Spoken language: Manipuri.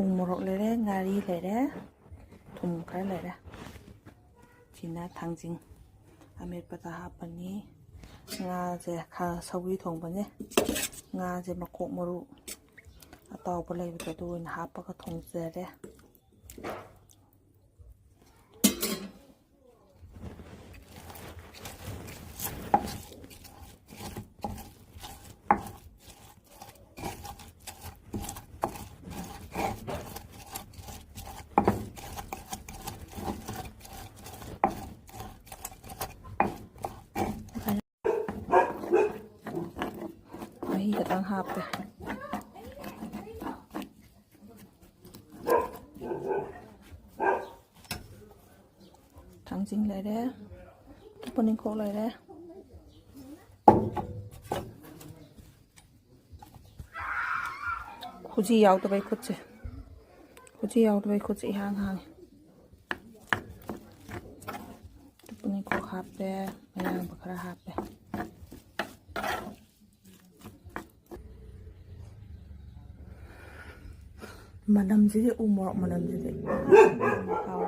ꯎ ꯃꯣꯔꯣꯛ ꯂꯩꯔꯦ, ꯉꯥꯔꯤ ꯂꯩꯔꯦ, ꯊꯨꯝ ꯈꯔ ꯂꯩꯔꯦ. ꯁꯤꯅ ꯊꯥꯡꯖꯤꯡ ꯑꯃꯦꯠꯄꯗ ꯍꯥꯞꯄꯅꯤ. ꯉꯥꯁꯦ ꯁꯧꯒ꯭ꯔꯤ ꯊꯣꯡꯕꯅꯦ. ꯉꯥꯁꯦ ꯃꯀꯣꯛ ꯃꯔꯨ ꯑꯇꯥꯎꯕ ꯂꯩꯕꯗꯣ ꯑꯗꯨ ꯑꯣꯏꯅ ꯍꯥꯞꯄꯒ ꯊꯣꯡꯖꯔꯦ. ꯃꯍꯤ ꯈꯤꯇꯪ ꯍꯥꯞꯄꯦ. ꯊꯥꯡꯖꯤꯡ ꯂꯩꯔꯦ, ꯇꯨꯅꯤꯡꯈꯣꯛ ꯂꯩꯔꯦ. ꯈꯨꯖꯤ ꯌꯥꯎꯗꯕꯩ ꯈꯨꯠꯁꯦ. ꯈꯨꯖꯤ ꯌꯥꯎꯗꯕꯩ ꯈꯨꯠꯁꯦ ꯏꯍꯥꯡ ꯍꯥꯡꯉꯦ. ꯇꯨꯅꯤꯡꯈꯣꯛ ꯍꯥꯞꯄꯦ, ꯑꯌꯥꯡꯕ ꯈꯔ ꯍꯥꯞꯄꯦ. ꯃꯅꯝꯁꯤꯗꯤ ꯎ ꯃꯣꯔꯣꯛ ꯃꯅꯝꯁꯤꯗꯤ ꯍꯥꯎꯔꯦ.